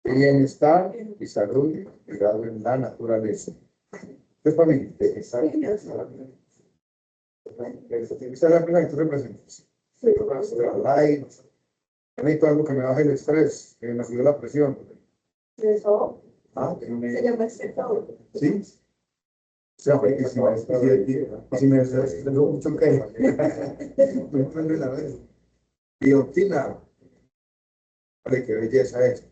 Bienestar y salud integrado en la naturaleza. Entonces, para mí, bienestar y salud. Esta es la primera que tú representas. Hay algo que me baje el estrés, que me subió la presión. Eso Se llama estresor. ¿Sí? O sea, porque si me estresó mucho, ¿qué? Me prende la vez. Biotina. Vale, qué belleza es.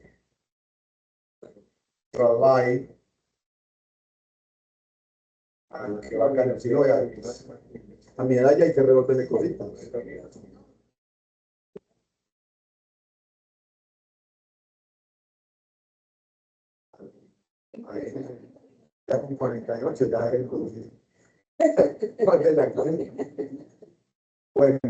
Trabajo. Qué bacano. Sí, voy a mi edad ya hay que revolverle cositas. Ya con 48 ya es ¿cuál es la cosa? Bueno,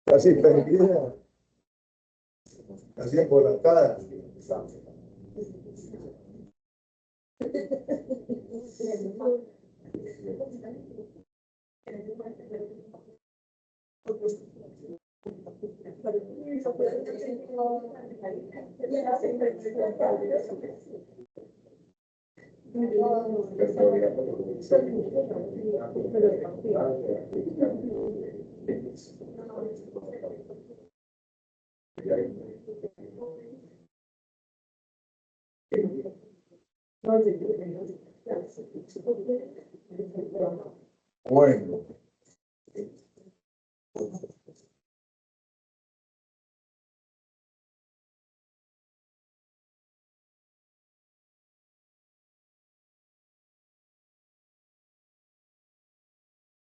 así perdida, así embolatada. Bueno.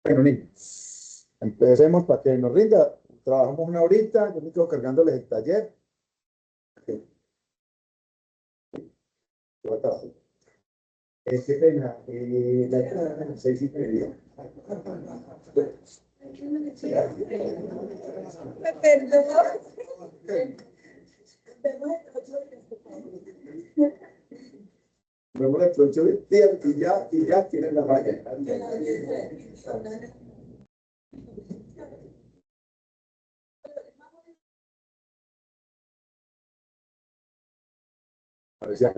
Bueno, niños, empecemos para que nos rinda. Trabajamos una horita, yo me quedo cargándoles el taller. Qué pena, la entrada a las 6:30. Perdón. Me voy a 8 días y ya tienen la raya. Parecía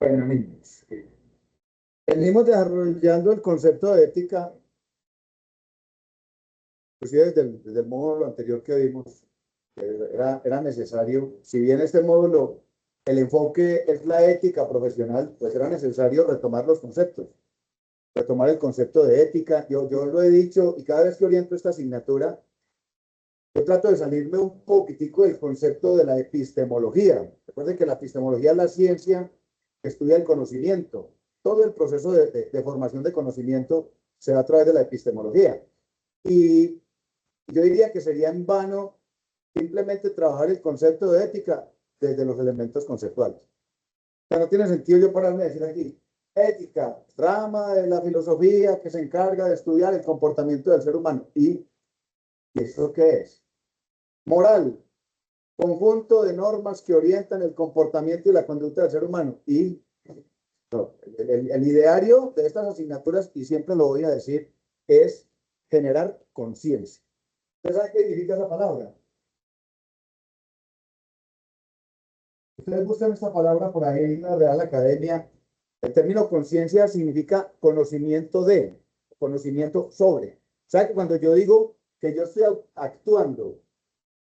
bueno, niños. Venimos desarrollando el concepto de ética, pues desde el módulo anterior que vimos, era necesario, si bien este módulo, el enfoque es la ética profesional, pues era necesario retomar los conceptos, retomar el concepto de ética. Yo lo he dicho y cada vez que oriento esta asignatura, yo trato de salirme un poquitico del concepto de la epistemología. Recuerden que la epistemología es la ciencia que estudia el conocimiento. todo el proceso de formación de conocimiento se da a través de la epistemología. Y yo diría que sería en vano simplemente trabajar el concepto de ética desde los elementos conceptuales. O sea, no tiene sentido yo pararme a decir aquí, ética, rama de la filosofía que se encarga de estudiar el comportamiento del ser humano. ¿Y eso qué es? Moral, conjunto de normas que orientan el comportamiento y la conducta del ser humano. Y no, el ideario de estas asignaturas, y siempre lo voy a decir, es generar conciencia. ¿Usted sabe qué significa esa palabra? Ustedes buscan esta palabra por ahí en la Real Academia. El término conciencia significa conocimiento de, conocimiento sobre. O sea que cuando yo digo que yo estoy actuando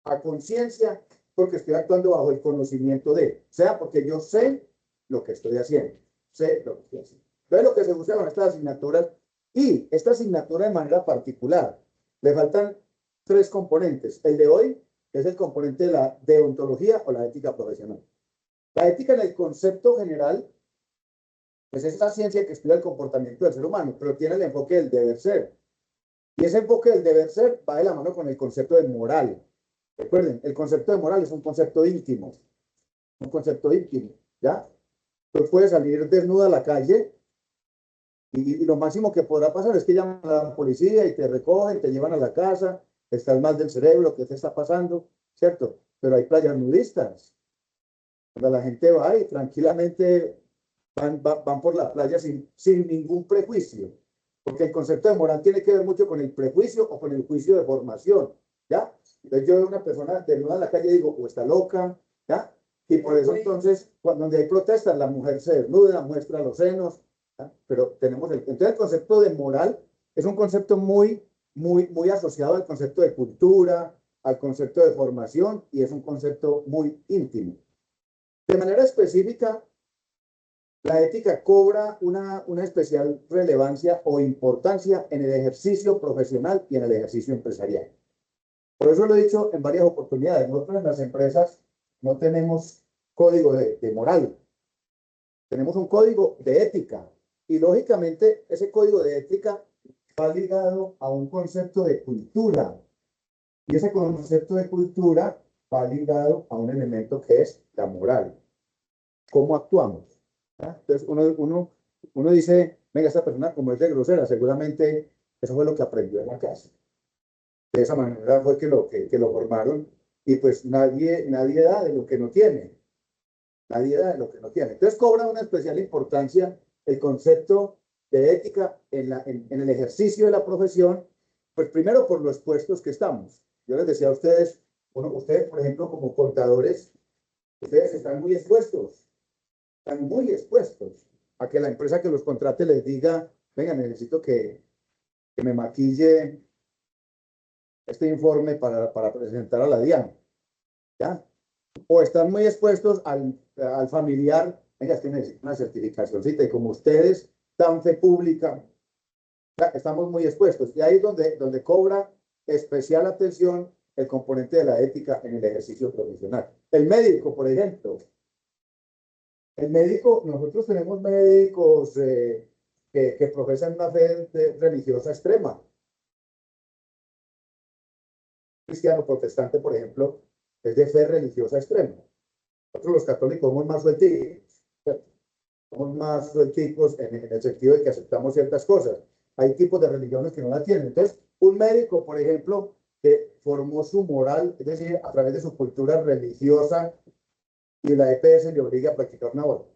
a conciencia, porque estoy actuando bajo el conocimiento de, o sea, porque yo sé lo que estoy haciendo, sé lo que estoy haciendo. Entonces lo que se busca con estas asignaturas, y esta asignatura de manera particular, le faltan tres componentes. El de hoy es el componente de la deontología o la ética profesional. La ética en el concepto general, pues es la ciencia que estudia el comportamiento del ser humano, pero tiene el enfoque del deber ser. Y ese enfoque del deber ser va de la mano con el concepto de moral. Recuerden, el concepto de moral es un concepto íntimo, ¿ya? Tú puedes salir desnuda a la calle y lo máximo que podrá pasar es que llaman a la policía y te recogen, te llevan a la casa, estás mal del cerebro, ¿qué te está pasando? ¿Cierto? Pero hay playas nudistas, donde la gente va y tranquilamente van por la playa sin ningún prejuicio, porque el concepto de moral tiene que ver mucho con el prejuicio o con el juicio de formación, ¿ya? Entonces yo veo una persona desnuda en la calle y digo, o está loca, ¿ya? Y por eso entonces, cuando hay protestas, la mujer se desnuda, muestra los senos, ¿ya? Pero entonces el concepto de moral es un concepto muy asociado al concepto de cultura, al concepto de formación, y es un concepto muy íntimo. De manera específica, la ética cobra una especial relevancia o importancia en el ejercicio profesional y en el ejercicio empresarial. Por eso lo he dicho en varias oportunidades. Nosotros en las empresas no tenemos código de moral, tenemos un código de ética. Y lógicamente ese código de ética va ligado a un concepto de cultura. Y ese concepto de cultura va ligado a un elemento que es la moral. ¿Cómo actuamos? ¿Ah? Entonces uno dice, venga, esta persona como es de grosera, seguramente eso fue lo que aprendió en la casa. De esa manera fue que lo formaron y pues nadie da de lo que no tiene. Nadie da de lo que no tiene. Entonces cobra una especial importancia el concepto de ética en el ejercicio de la profesión, pues primero por los puestos que estamos. Yo les decía a ustedes, bueno, ustedes por ejemplo como contadores, ustedes están muy expuestos a que la empresa que los contrate les diga, venga, necesito que me maquille este informe para presentar a la DIAN, ¿ya? O están muy expuestos al familiar, venga, es que necesito una certificacióncita y como ustedes dan fe pública, estamos muy expuestos. Y ahí es donde cobra especial atención el componente de la ética en el ejercicio profesional. El médico, por ejemplo, nosotros tenemos médicos que profesan una fe religiosa extrema. Cristiano protestante, por ejemplo, es de fe religiosa extrema. Nosotros los católicos somos más suelticos en el sentido de que aceptamos ciertas cosas. Hay tipos de religiones que no la tienen. Entonces, un médico, por ejemplo, que formó su moral, es decir, a través de su cultura religiosa, y la EPS le obliga a practicar un aborto.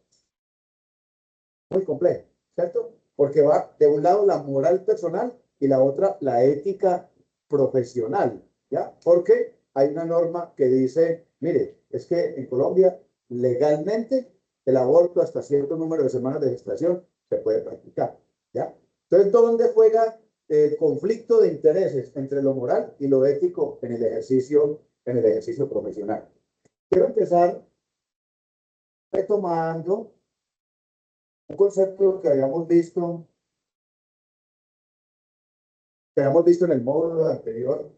Muy complejo, ¿cierto? Porque va de un lado la moral personal y la otra la ética profesional, ¿ya? Porque hay una norma que dice, mire, es que en Colombia legalmente el aborto hasta cierto número de semanas de gestación se puede practicar, ¿ya? Entonces, ¿dónde juega el conflicto de intereses entre lo moral y lo ético en el ejercicio profesional? Quiero empezar retomando un concepto que habíamos visto en el módulo anterior,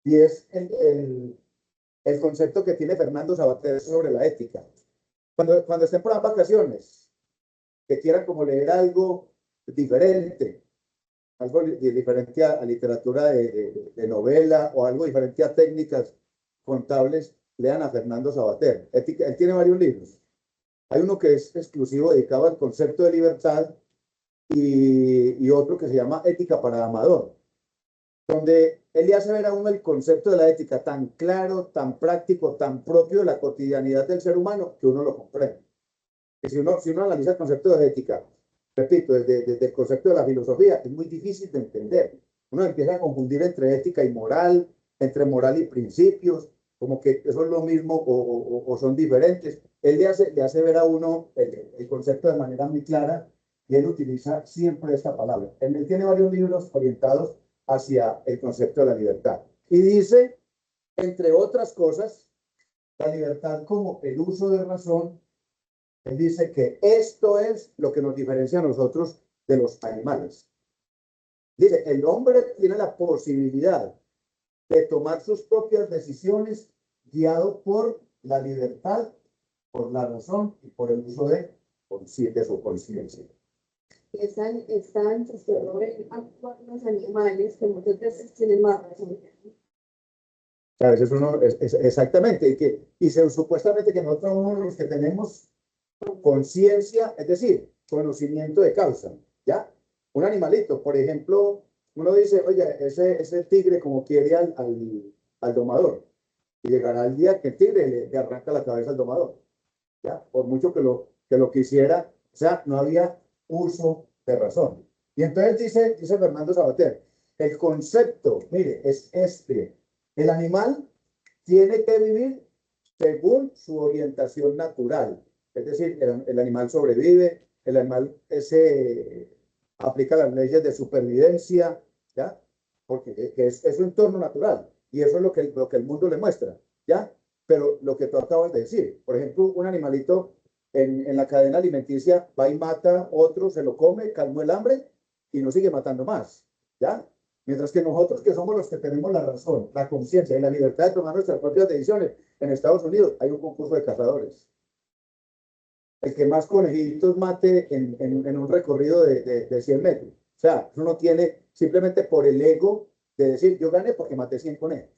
y es el concepto que tiene Fernando Sabater sobre la ética. Cuando estén por las vacaciones, que quieran como leer algo diferente, algo diferente a literatura de novela o algo diferente a técnicas contables, lean a Fernando Savater. Él tiene varios libros. Hay uno que es exclusivo, dedicado al concepto de libertad, y otro que se llama Ética para Amador, donde él le hace ver a uno el concepto de la ética tan claro, tan práctico, tan propio de la cotidianidad del ser humano, que uno lo comprende. Que si uno analiza el concepto de ética, repito, desde el concepto de la filosofía, es muy difícil de entender. Uno empieza a confundir entre ética y moral, entre moral y principios, como que eso es lo mismo o son diferentes. Él le hace ver a uno el concepto de manera muy clara, y él utiliza siempre esta palabra. Él tiene varios libros orientados hacia el concepto de la libertad. Y dice, entre otras cosas, la libertad como el uso de razón. Él dice que esto es lo que nos diferencia a nosotros de los animales. Dice, el hombre tiene la posibilidad de tomar sus propias decisiones guiado por la libertad, por la razón y por el uso de su conciencia. Está entre actuar los animales que muchas veces tienen más razón. A veces uno, exactamente, supuestamente que nosotros somos los que tenemos conciencia, es decir, conocimiento de causa, ¿ya? Un animalito, por ejemplo, uno dice, oye, ese tigre como quiere al domador, y llegará el día que el tigre le arranca la cabeza al domador, ¿ya? Por mucho que lo quisiera, o sea, no había uso de razón. Y entonces dice Fernando Savater, el concepto, mire, es el animal tiene que vivir según su orientación natural. Es decir, el animal sobrevive, el animal aplica las leyes de supervivencia, ¿ya? Porque es su entorno natural, y eso es lo que el mundo le muestra, ¿ya? Pero lo que tú acabas de decir, por ejemplo, un animalito en la cadena alimenticia va y mata otro, se lo come, calmó el hambre y no sigue matando más, ¿ya? Mientras que nosotros, que somos los que tenemos la razón, la conciencia y la libertad de tomar nuestras propias decisiones, en Estados Unidos hay un concurso de cazadores. El que más conejitos mate en un recorrido de 100 metros. O sea, uno tiene simplemente por el ego de decir, yo gané porque maté 100 conejos.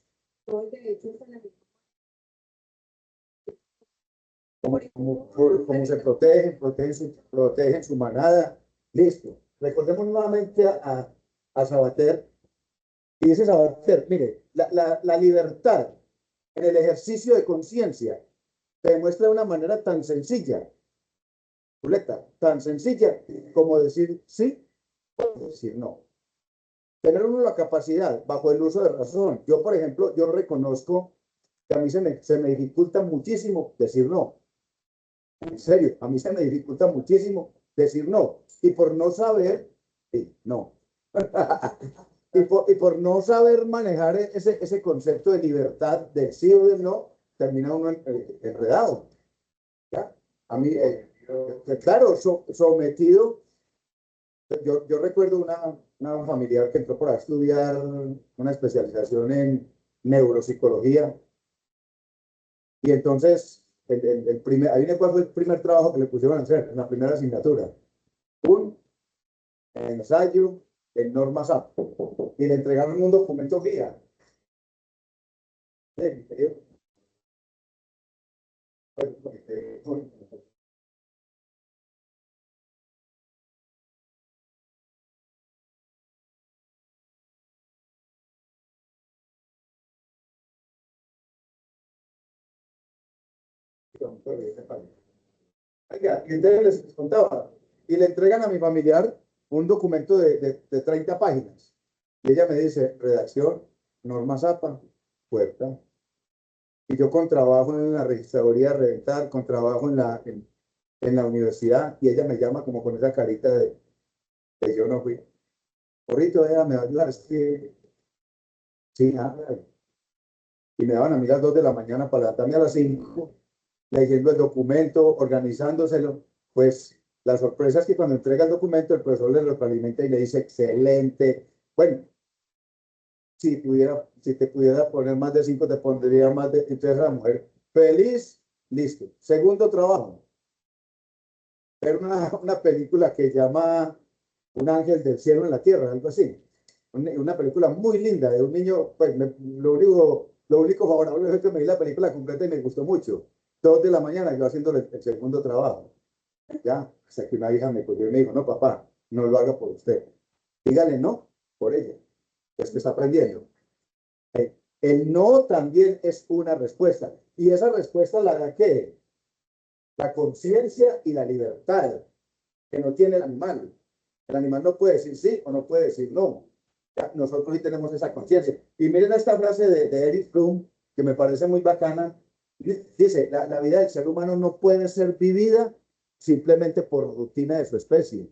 Como se protegen su manada. Listo. Recordemos nuevamente a Savater. Y dice Savater, mire, la libertad en el ejercicio de conciencia se demuestra de una manera tan sencilla, tan sencilla como decir sí o decir no. Tener uno la capacidad bajo el uso de razón. Yo, por ejemplo, yo reconozco que a mí se me dificulta muchísimo decir no. En serio, a mí se me dificulta muchísimo decir no. Y por no saber, sí, no. y por no saber manejar ese concepto de libertad, de sí o de no, termina uno enredado. ¿Ya? A mí, claro, sometido. Yo recuerdo una familiar que entró para estudiar una especialización en neuropsicología, y entonces adivine cuál fue el primer trabajo que le pusieron a hacer en la primera asignatura. Un ensayo en normas AP, y le entregaron un documento guía. Oiga, y entonces les contaba, y le entregan a mi familiar un documento de 30 páginas. Y ella me dice, redacción, normas APA, puerta. Y yo con trabajo en la registraduría de Reventar, con trabajo en la universidad, y ella me llama como con esa carita de yo no fui. Ahorita ella me va a ayudar, es que sí, y me daban a mí las 2 de la mañana para levantarme a las 5, leyendo el documento, organizándoselo. Pues la sorpresa es que cuando entrega el documento, el profesor le retroalimenta y le dice, excelente. Bueno, si te pudiera poner más de 5, te pondría más de. Entonces la mujer, feliz, listo. Segundo trabajo. ver una película que llama Un ángel del cielo en la tierra, algo así. Una película muy linda de un niño, pues lo único favorable es que me vi la película completa y me gustó mucho. 2 de la mañana yo haciendo el segundo trabajo, ya, hasta que una hija me cogió y me dijo, no, papá, no lo haga por usted. Dígale no por ella, es que está aprendiendo. El no también es una respuesta. Y esa respuesta la da ¿qué? La conciencia y la libertad que no tiene el animal. El animal no puede decir sí o no puede decir no. Ya, nosotros sí tenemos esa conciencia. Y miren esta frase de Eric Fromm, que me parece muy bacana. Dice, la vida del ser humano no puede ser vivida simplemente por rutina de su especie.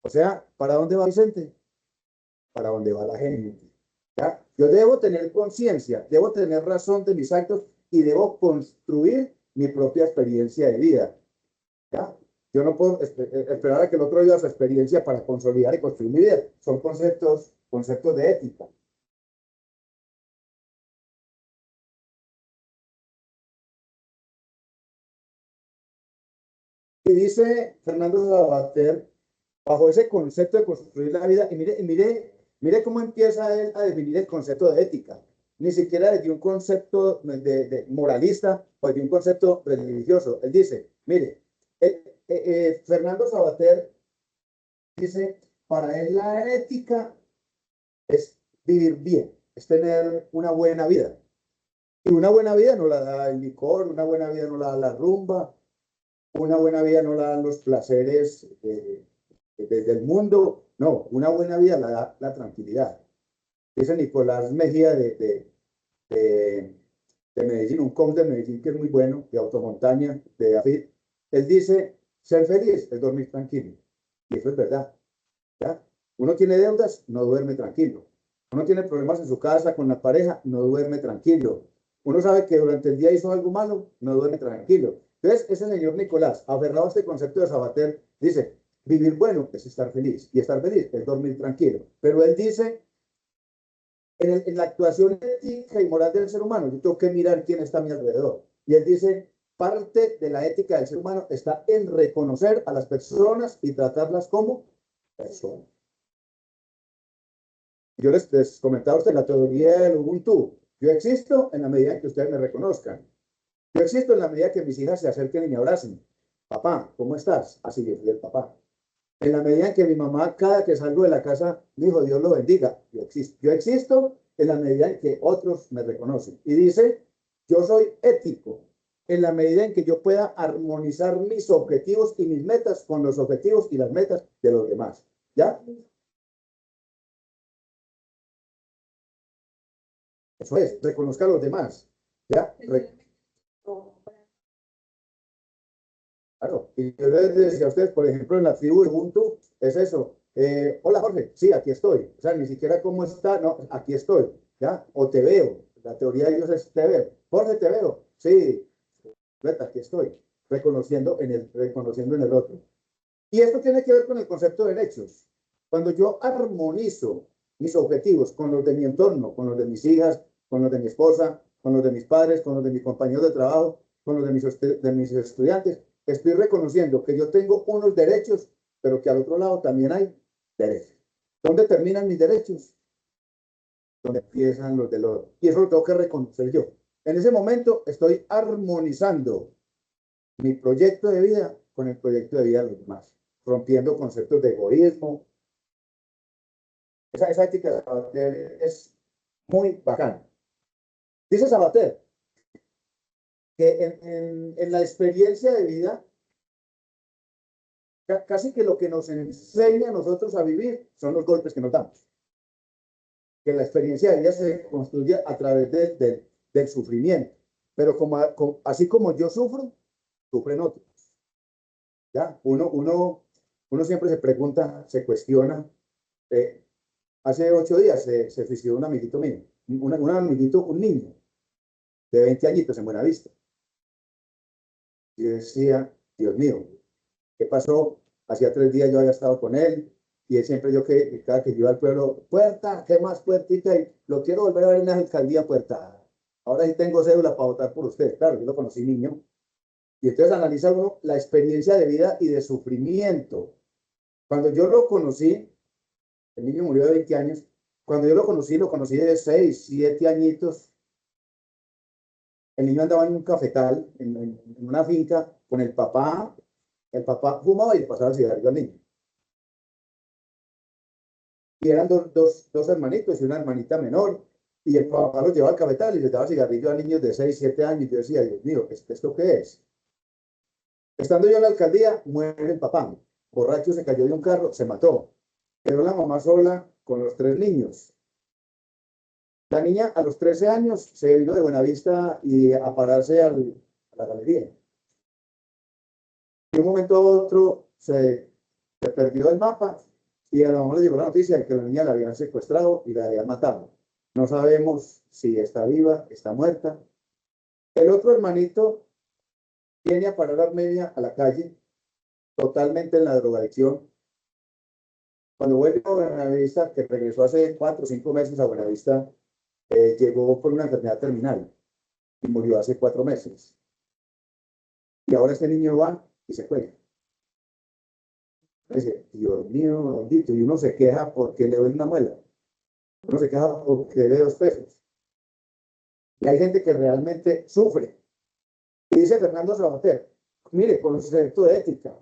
O sea, ¿para dónde va Vicente? Para dónde va la gente. ¿Ya? Yo debo tener conciencia, debo tener razón de mis actos y debo construir mi propia experiencia de vida. ¿Ya? Yo no puedo esperar a que el otro viva su experiencia para consolidar y construir mi vida. Son conceptos de ética. Y dice Fernando Sabater, bajo ese concepto de construir la vida, y mire cómo empieza él a definir el concepto de ética. Ni siquiera desde un concepto de moralista o de un concepto religioso. Él dice, mire, Fernando Sabater dice, para él la ética es vivir bien, es tener una buena vida. Y una buena vida no la da el licor, una buena vida no la da la rumba, una buena vida no la dan los placeres del mundo. No, una buena vida la da la tranquilidad. Dice Nicolás Mejía de, de Medellín, un coach de Medellín que es muy bueno, de automontaña, de David. Él dice, ser feliz es dormir tranquilo. Y eso es verdad. ¿Ya? Uno tiene deudas, no duerme tranquilo. Uno tiene problemas en su casa con la pareja, no duerme tranquilo. Uno sabe que durante el día hizo algo malo, no duerme tranquilo. Entonces, ese señor Nicolás, aferrado a este concepto de Sabater, dice, vivir bueno es estar feliz. Y estar feliz es dormir tranquilo. Pero él dice, en la actuación ética y moral del ser humano, yo tengo que mirar quién está a mi alrededor. Y él dice, parte de la ética del ser humano está en reconocer a las personas y tratarlas como personas. Yo les comentaba a usted la teoría del Ubuntu. Yo existo en la medida en que ustedes me reconozcan. Yo existo en la medida que mis hijas se acerquen y me abracen. Papá, ¿cómo estás? Así yo soy el papá. En la medida en que mi mamá, cada que salgo de la casa, me dijo, Dios lo bendiga. Yo existo. Yo existo en la medida en que otros me reconocen. Y dice, yo soy ético en la medida en que yo pueda armonizar mis objetivos y mis metas con los objetivos y las metas de los demás. ¿Ya? Eso es, reconozca a los demás. ¿Ya? Claro, y yo les decía a ustedes, por ejemplo, en la tribu de Ubuntu, es eso. Hola Jorge, sí, aquí estoy. O sea, ni siquiera cómo está, no, aquí estoy, ¿ya? O te veo. La teoría de ellos es te veo. Jorge, te veo. Sí, aquí estoy. Reconociendo en el otro. Y esto tiene que ver con el concepto de derechos. Cuando yo armonizo mis objetivos con los de mi entorno, con los de mis hijas, con los de mi esposa, con los de mis padres, con los de mis compañeros de trabajo, con los de mis estudiantes, estoy reconociendo que yo tengo unos derechos, pero que al otro lado también hay derechos. ¿Dónde terminan mis derechos? Donde empiezan los del otro. Y eso lo tengo que reconocer yo. En ese momento estoy armonizando mi proyecto de vida con el proyecto de vida de los demás, rompiendo conceptos de egoísmo. Esa ética de Sabater es muy bacana. Dice Sabater que en la experiencia de vida, casi que lo que nos enseña a nosotros a vivir son los golpes que nos damos. Que la experiencia de vida se construye a través del sufrimiento. Pero así como yo sufro, sufren otros. ¿Ya? Uno siempre se pregunta, se cuestiona. Hace 8 días se suicidó un amiguito mío, un amiguito, un niño de 20 añitos en Buenavista. Y yo decía, Dios mío, ¿qué pasó? Hacía 3 días yo había estado con él y él siempre cada que yo iba al pueblo, puerta, ¿qué más puertita? Y lo quiero volver a ver en la alcaldía puerta. Ahora sí tengo cédula para votar por usted. Claro, yo lo conocí niño. Y entonces analiza uno la experiencia de vida y de sufrimiento. Cuando yo lo conocí, el niño murió de 20 años, cuando yo lo conocí de 6, 7 añitos. El niño andaba en un cafetal, en una finca, con el papá fumaba y le pasaba el cigarrillo al niño. Y eran dos hermanitos y una hermanita menor, y el papá los llevaba al cafetal y les daba cigarrillo a niños de 6, 7 años, y yo decía, Dios mío, ¿esto qué es? Estando yo en la alcaldía, muere el papá, borracho, se cayó de un carro, se mató. Quedó la mamá sola con los 3 niños. La niña a los 13 años se vino de Buenavista y a pararse a la galería. De un momento a otro se perdió el mapa y a la mamá le llegó la noticia de que la niña la habían secuestrado y la habían matado. No sabemos si está viva, está muerta. El otro hermanito viene a parar a Armenia a la calle, totalmente en la drogadicción. Cuando vuelve a Buenavista, que regresó hace 4 o 5 meses a Buenavista, llegó por una enfermedad terminal y murió hace 4 meses. Y ahora este niño va y se cuelga. Dice, Dios mío, bendito, y uno se queja porque le duele una muela. Uno se queja porque debe 2 pesos. Y hay gente que realmente sufre. Y dice Fernando Sabater, mire, concepto de ética,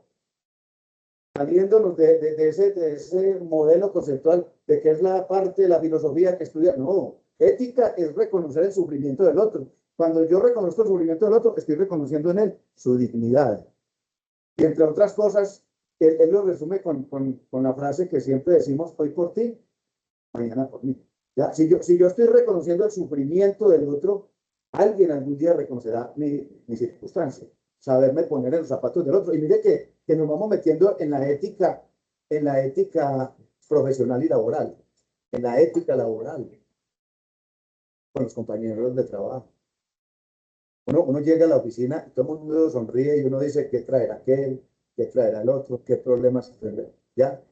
saliéndonos de ese modelo conceptual de que es la parte de la filosofía que estudia. No, ética es reconocer el sufrimiento del otro. Cuando yo reconozco el sufrimiento del otro, estoy reconociendo en él su dignidad. Y entre otras cosas, él lo resume con la frase que siempre decimos, hoy por ti, mañana por mí. ¿Ya? Si yo estoy reconociendo el sufrimiento del otro, alguien algún día reconocerá mi circunstancia. Saberme poner en los zapatos del otro. Y mire que nos vamos metiendo en la ética profesional y laboral, en la ética laboral, con los compañeros de trabajo. Uno llega a la oficina y todo el mundo sonríe y uno dice, ¿qué traerá aquel? ¿Qué traerá el otro? ¿Qué problemas tendrá? ¿Ya?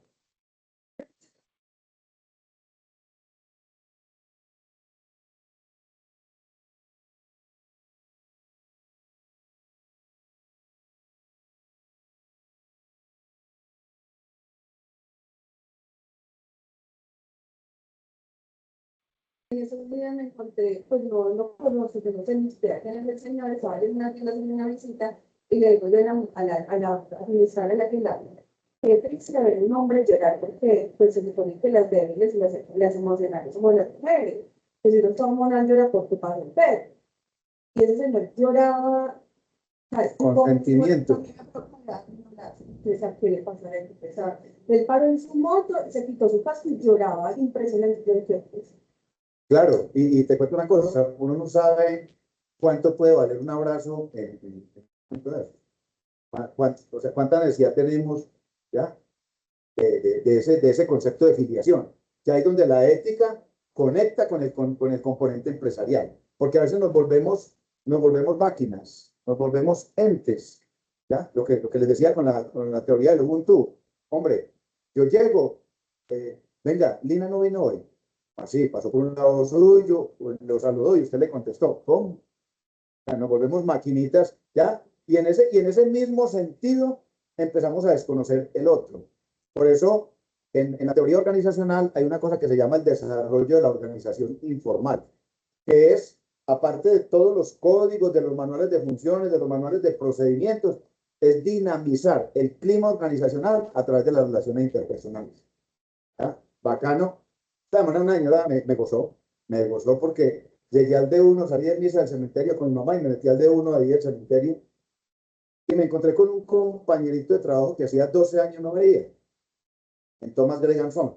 En esos días me encontré, pues no conozco, que no sé ni siquiera quién es el señor, estaba en una tienda haciendo una visita y le digo yo a la administradora de la tienda, qué triste ver un hombre llorar porque pues se supone que las débiles y las emocionales somos las mujeres. Pues si no todo mundo llora porque pasa el perro. Y ese señor lloraba, ¿sabes? Con sentimiento. ¿Qué le pasó a él? Él paró en su moto, se quitó su casco y lloraba impresionante. Yo dije, pues, Claro, y te cuento una cosa, uno no sabe cuánto puede valer un abrazo o sea, cuánta necesidad tenemos, ¿ya? De ese concepto de filiación, que ahí donde la ética conecta con el componente empresarial, porque a veces nos volvemos máquinas, nos volvemos entes, ¿ya? Lo que les decía con la teoría del Ubuntu, hombre, yo llego, venga, Lina no vino hoy, así, pasó por un lado suyo, lo saludó y usted le contestó, ¿cómo? O sea, nos volvemos maquinitas, ¿ya? Y en ese mismo sentido empezamos a desconocer el otro. Por eso, en la teoría organizacional hay una cosa que se llama el desarrollo de la organización informal, que es, aparte de todos los códigos, de los manuales de funciones, de los manuales de procedimientos, es dinamizar el clima organizacional a través de las relaciones interpersonales. ¿Ya? Bacano. Además, una señora me gozó porque llegué al D1, salí de misa del cementerio con mi mamá y me metí al D1 ahí del cementerio y me encontré con un compañerito de trabajo que hacía 12 años no veía, en Thomas Greganson,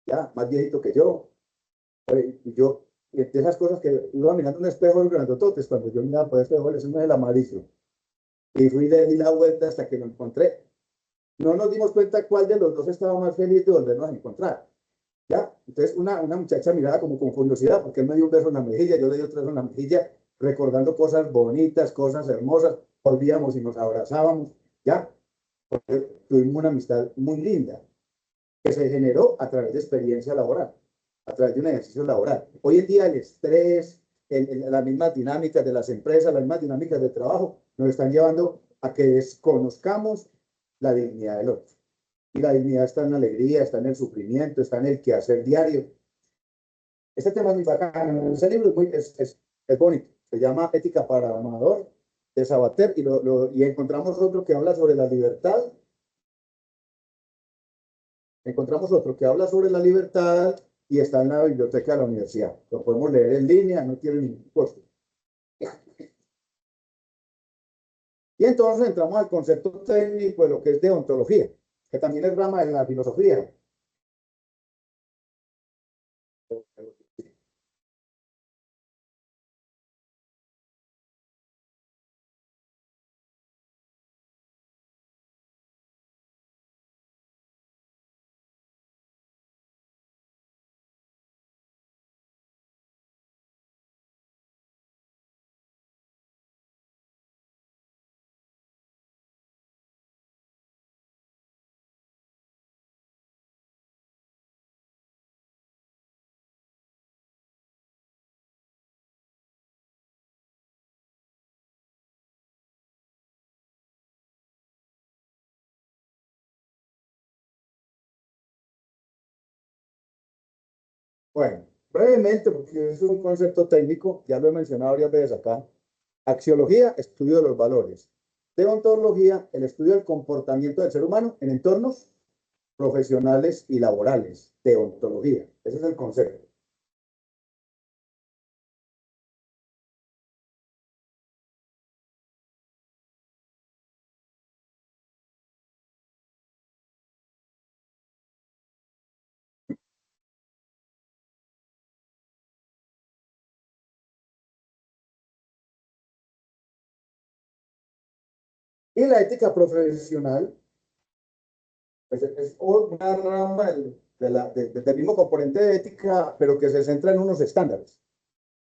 ya más viejito que yo. Y yo, de esas cosas que iba mirando un espejo grandototes, cuando yo miraba por el espejo, ese no es el amarillo. Y fui le di la vuelta hasta que lo encontré. No nos dimos cuenta cuál de los dos estaba más feliz de volvernos a encontrar. ¿Ya? Entonces, una muchacha miraba como con curiosidad, porque él me dio un beso en la mejilla, yo le di otro beso en la mejilla, recordando cosas bonitas, cosas hermosas, volvíamos y nos abrazábamos, ¿ya? Porque tuvimos una amistad muy linda, que se generó a través de experiencia laboral, a través de un ejercicio laboral. Hoy en día el estrés, las mismas dinámicas de las empresas, las mismas dinámicas de trabajo, nos están llevando a que desconozcamos la dignidad del otro. Y la dignidad está en la alegría, está en el sufrimiento, está en el quehacer diario. Este tema es muy bacano. Ese libro es bonito. Se llama Ética para Amador, de Sabater, y encontramos otro que habla sobre la libertad. Encontramos otro que habla sobre la libertad y está en la biblioteca de la universidad. Lo podemos leer en línea, no tiene ningún costo. Y entonces entramos al concepto técnico de lo que es deontología, que también es rama de la filosofía. Bueno, brevemente, porque es un concepto técnico, ya lo he mencionado varias veces acá. Axiología, estudio de los valores. Deontología, el estudio del comportamiento del ser humano en entornos profesionales y laborales. Deontología, ese es el concepto. Y la ética profesional, pues es una rama del mismo componente de ética, pero que se centra en unos estándares.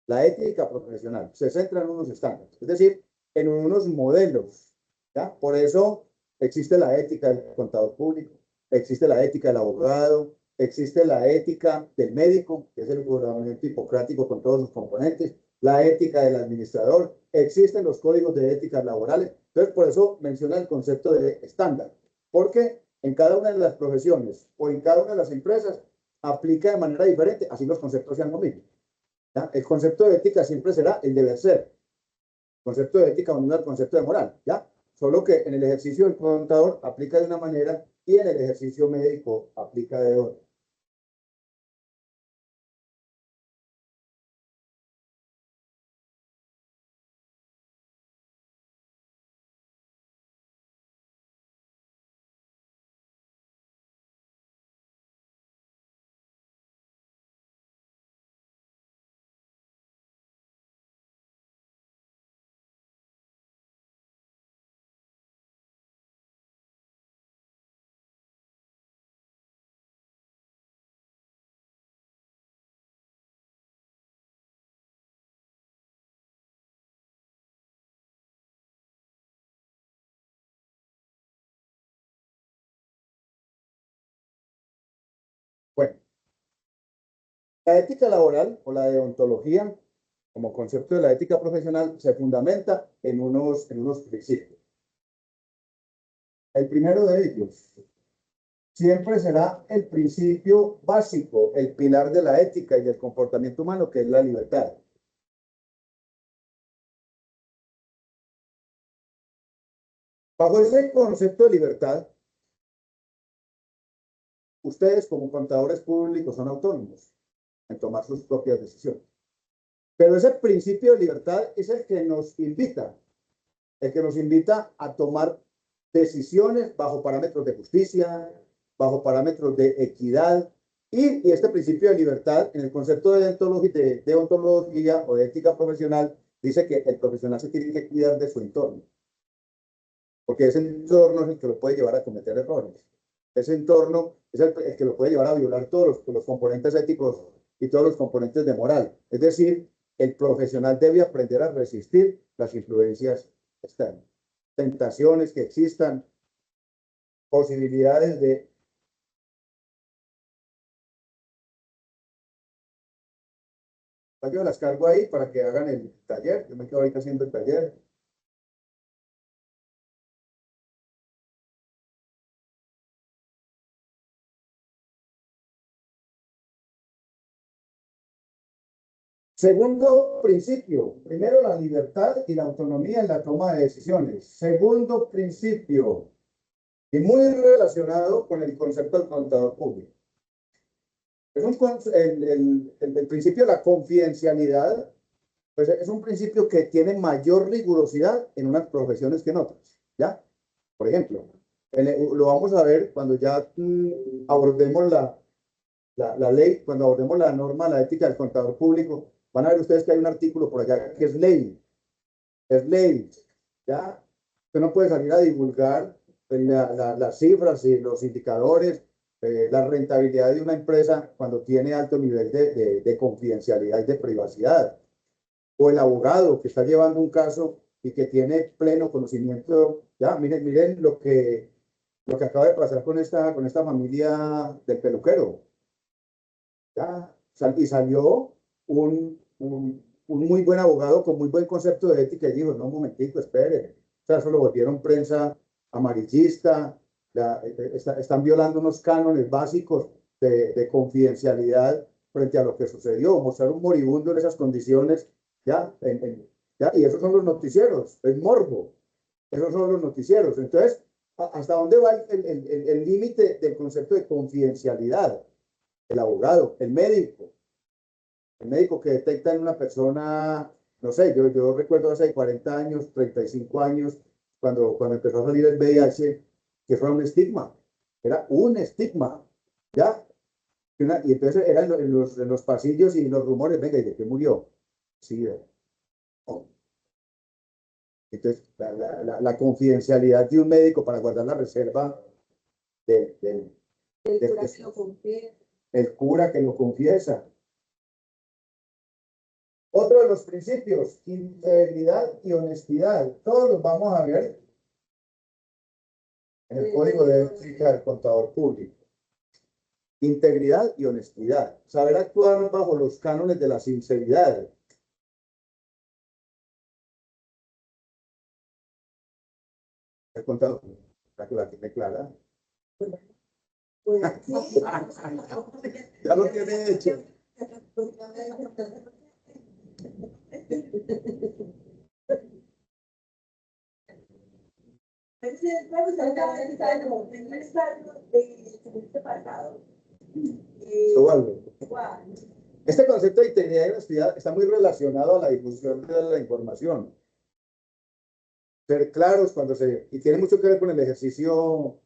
La ética profesional se centra en unos estándares, es decir, en unos modelos. ¿Ya? Por eso existe la ética del contador público, existe la ética del abogado, existe la ética del médico, que es el juramento hipocrático con todos sus componentes, la ética del administrador, existen los códigos de ética laborales. Entonces, por eso menciona el concepto de estándar, porque en cada una de las profesiones o en cada una de las empresas aplica de manera diferente, así los conceptos sean lo mismo. ¿Ya? El concepto de ética siempre será el deber ser. El concepto de ética no es el concepto de moral, ¿ya? Solo que en el ejercicio del contador aplica de una manera y en el ejercicio médico aplica de otra. Bueno, la ética laboral o la deontología, como concepto de la ética profesional, se fundamenta en unos principios. El primero de ellos siempre será el principio básico, el pilar de la ética y el comportamiento humano, que es la libertad. Bajo ese concepto de libertad, ustedes como contadores públicos son autónomos en tomar sus propias decisiones. Pero ese principio de libertad es el que nos invita a tomar decisiones bajo parámetros de justicia, bajo parámetros de equidad, y este principio de libertad en el concepto de deontología o de ética profesional dice que el profesional se tiene que cuidar de su entorno, porque ese entorno es el que lo puede llevar a cometer errores. Ese entorno es el que lo puede llevar a violar todos los componentes éticos y todos los componentes de moral. Es decir, el profesional debe aprender a resistir las influencias externas, tentaciones que existan, posibilidades de... Yo las cargo ahí para que hagan el taller. Yo me quedo ahorita haciendo el taller. Segundo principio, primero la libertad y la autonomía en la toma de decisiones. Segundo principio, y muy relacionado con el concepto del contador público. Es el principio de la confidencialidad, pues es un principio que tiene mayor rigurosidad en unas profesiones que en otras, ¿ya? Por ejemplo, lo vamos a ver cuando ya abordemos la ley, cuando abordemos la norma, la ética del contador público, van a ver ustedes que hay un artículo por allá que es ley, ¿ya? Usted no puede salir a divulgar las cifras y los indicadores, la rentabilidad de una empresa cuando tiene alto nivel de confidencialidad y de privacidad. O el abogado que está llevando un caso y que tiene pleno conocimiento. Ya, miren lo que acaba de pasar con esta familia del peluquero. Ya, y salió un muy buen abogado con muy buen concepto de ética y dijo, no, un momentico, espere. O sea, eso lo volvieron prensa amarillista, están violando unos cánones básicos de confidencialidad frente a lo que sucedió, mostrar un moribundo en esas condiciones, ya, ya, y esos son los noticieros, es morbo, esos son los noticieros. Entonces, ¿hasta dónde va el límite del concepto de confidencialidad? El abogado, el médico que detecta en una persona, no sé, yo recuerdo hace 40 años, 35 años, cuando empezó a salir el VIH, que fue era un estigma, ¿ya? Y entonces era en los pasillos y los rumores, venga, ¿y de qué murió? Sí, oh. Entonces, la confidencialidad de un médico para guardar la reserva de, de, El de, cura que lo confía. el cura que lo confiesa. Otro de los principios, integridad y honestidad. Todos los vamos a ver en el código de ética del contador público. Integridad y honestidad. Saber actuar bajo los cánones de la sinceridad. El contador, para que la tiene clara. Ya lo tiene hecho. Este concepto de integridad y honestidad está muy relacionado a la difusión de la información. Ser claros y tiene mucho que ver con el ejercicio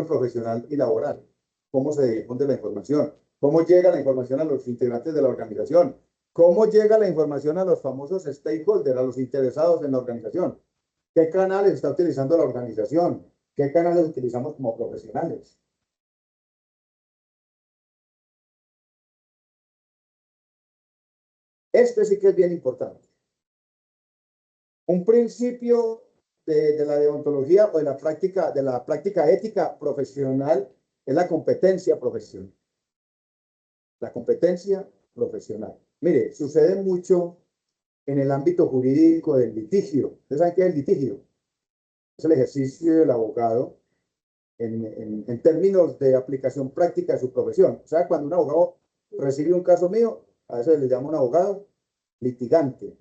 profesional y laboral. Cómo se difunde la información, cómo llega la información a los integrantes de la organización, cómo llega la información a los famosos stakeholders, a los interesados en la organización, qué canales está utilizando la organización, qué canales utilizamos como profesionales. Este sí que es bien importante. Un principio de la deontología o de la práctica ética profesional es la competencia profesional. La competencia profesional. Mire, sucede mucho en el ámbito jurídico del litigio. ¿Ustedes saben qué es el litigio? Es el ejercicio del abogado en términos de aplicación práctica de su profesión. O sea, cuando un abogado recibe un caso mío, a veces le llama un abogado litigante.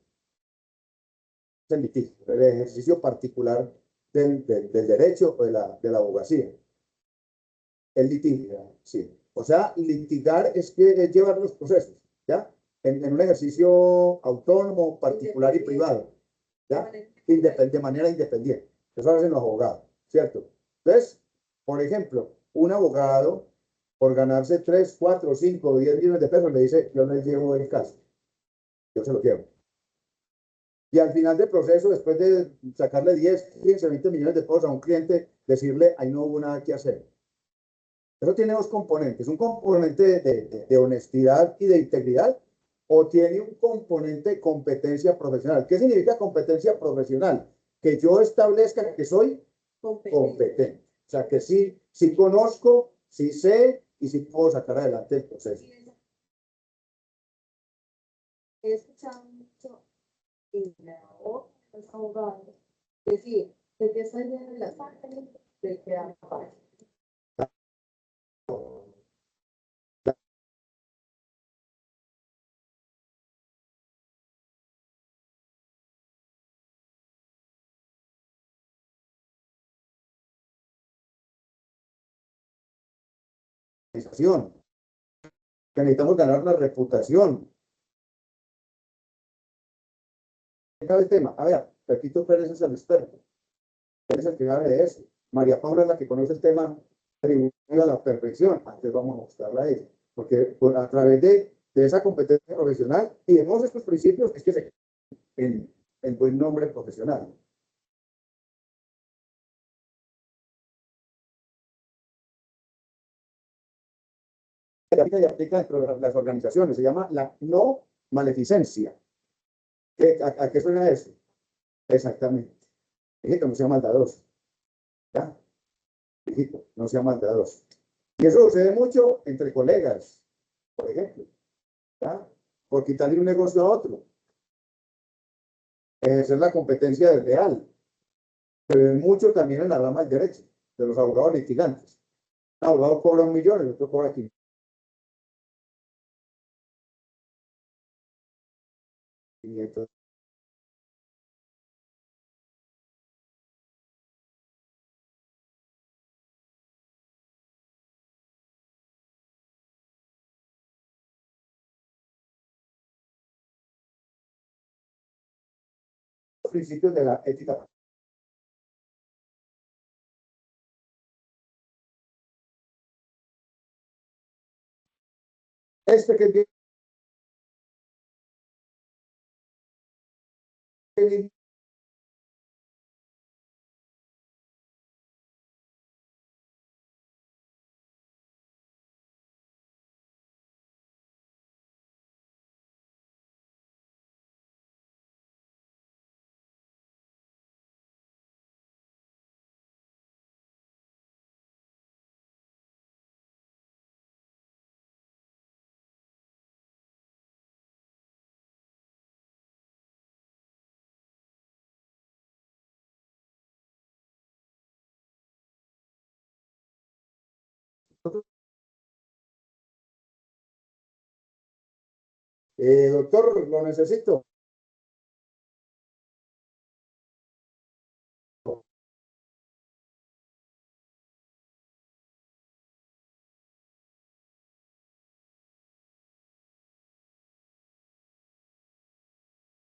Es el litigio, el ejercicio particular del derecho o de la abogacía. El litigio, sí. O sea, litigar es llevar los procesos, ¿ya? En un ejercicio autónomo, particular y privado, ¿ya? De manera independiente. Eso lo hacen los abogados, ¿cierto? Entonces, por ejemplo, un abogado, por ganarse 3, 4, 5, 10 millones de pesos, le dice, yo le llevo el caso, yo se lo llevo. Y al final del proceso, después de sacarle 10, 15, 20 millones de pesos a un cliente, decirle, ahí no hubo nada que hacer. Eso tiene dos componentes, un componente de honestidad y de integridad, o tiene un componente de competencia profesional. ¿Qué significa competencia profesional? Que yo establezca que soy competente. O sea, que sí conozco, sí sé y sí puedo sacar adelante el proceso. He escuchado mucho en los abogados decir, de que está lleno de las ángeles, de que da paz. organización, que necesitamos ganar la reputación. El tema, a ver, Pepito Pérez es el experto, él es el que sabe de eso. María Paula es la que conoce el tema a la perfección. Antes vamos a buscarla a ella, porque a través de esa competencia profesional y de todos estos principios es que se el buen nombre profesional. Y aplica dentro de las organizaciones, se llama la no maleficencia. ¿A qué suena eso? Exactamente. Hijito, no sea maldadoso. ¿Ya? Hijito, no sea maldadoso. Y eso sucede mucho entre colegas, por ejemplo. ¿Ya? Por quitarle un negocio a otro. Esa es la competencia desleal. Se ve mucho también en la rama del derecho, de los abogados litigantes. Un abogado cobra 1 millón, el otro cobra 500. Principios de la ética. Este que viene doctor, lo necesito.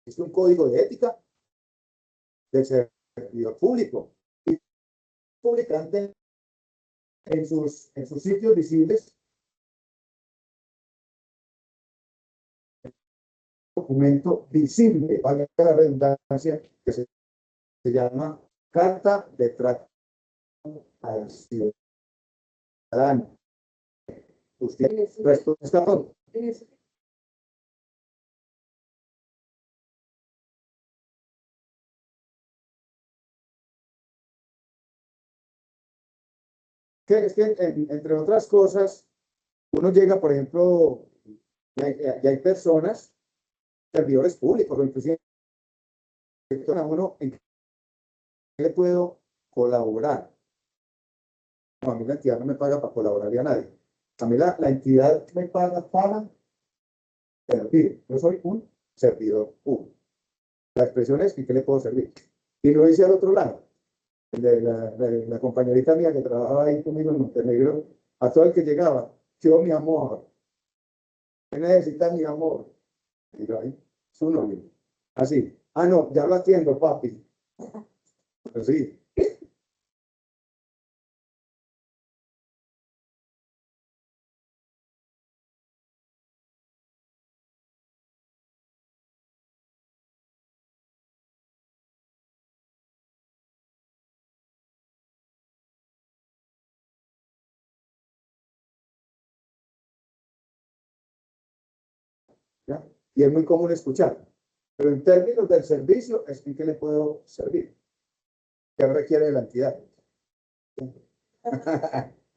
Es un código de ética del servidor público. Y publicante en sus sitios visibles documento visible, valga la redundancia, que se llama Carta de Trato al Ciudadano. Usted responde esta pregunta. Que es que, entre otras cosas, uno llega, por ejemplo, y hay personas, servidores públicos, o inclusive a uno, ¿en qué le puedo colaborar? No, a mí la entidad no me paga para colaborarle a nadie. A mí la entidad me paga para servir. Yo soy un servidor público. La expresión es, ¿en qué le puedo servir? Y lo hice al otro lado. La compañerita mía que trabajaba ahí conmigo en Montenegro, a todo el que llegaba, yo mi amor, ¿qué necesita mi amor? Y yo ahí, su novio. Así, ah, no, ya lo atiendo, papi. Pero sí. ¿Ya? Y es muy común escuchar. Pero en términos del servicio, ¿en qué le puedo servir? ¿Qué requiere de la entidad?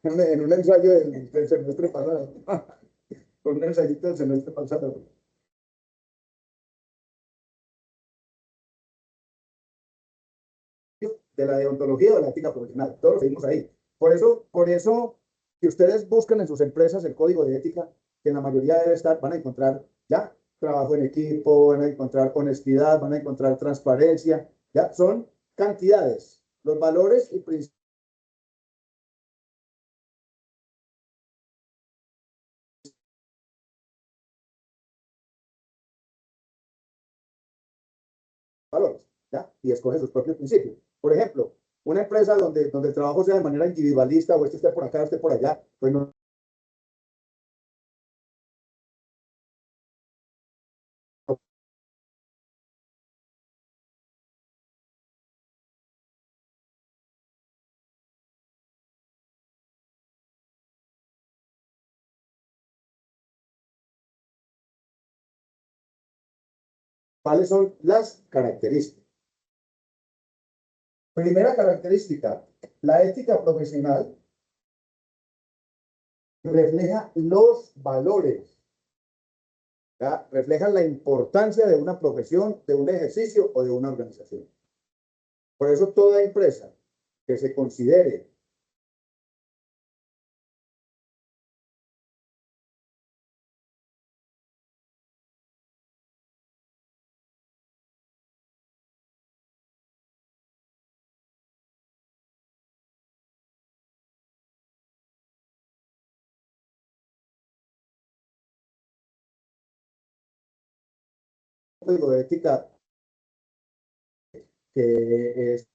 En un ensayo del semestre pasado. Con un ensayito del semestre pasado. De la deontología o de la ética profesional. Todos lo seguimos ahí. Por eso, que ustedes buscan en sus empresas el código de ética, que en la mayoría debe estar, van a encontrar ya trabajo en equipo, van a encontrar honestidad, van a encontrar transparencia, ya son cantidades, los valores y principios valores, ¿ya? Y escoge sus propios principios. Por ejemplo, una empresa donde el trabajo sea de manera individualista, o este esté por acá, este por allá, pues no. ¿Cuáles son las características? Primera característica, la ética profesional refleja los valores, ¿ya? Refleja la importancia de una profesión, de un ejercicio o de una organización. Por eso toda empresa que se considere un código de ética que es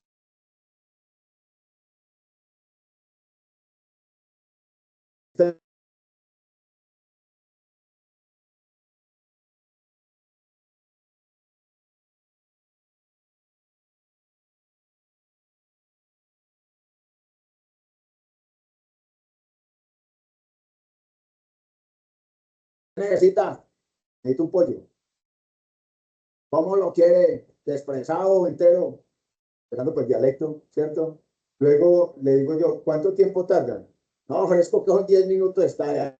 necesita, necesita un pollo. ¿Cómo lo quiere? ¿Expresado, entero? Empezando por el dialecto, ¿cierto? Luego le digo yo, ¿cuánto tiempo tardan? No, fresco que son 10 minutos está ya.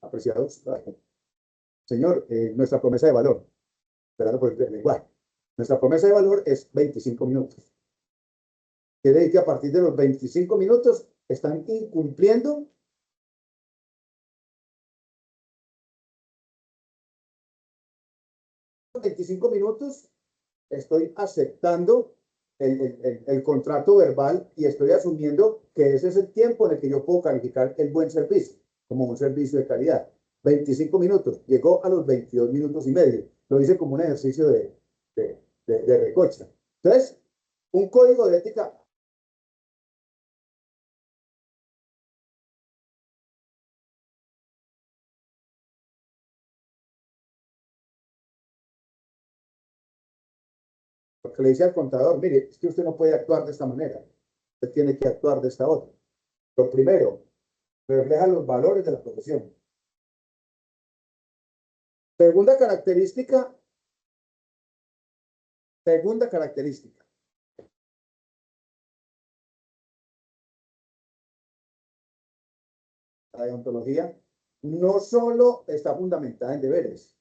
Apreciados, señor, nuestra promesa de valor, esperando por el lenguaje, nuestra promesa de valor es 25 minutos. Quiere decir que a partir de los 25 minutos están incumpliendo 25 minutos, estoy aceptando el contrato verbal y estoy asumiendo que ese es el tiempo en el que yo puedo calificar el buen servicio como un servicio de calidad. 25 minutos, llegó a los 22 minutos y medio. Lo hice como un ejercicio de recocha. Entonces, un código de ética porque le dice al contador, mire, es que usted no puede actuar de esta manera, usted tiene que actuar de esta otra. Lo primero, refleja los valores de la profesión. Segunda característica, segunda característica. La deontología no solo está fundamentada en deberes,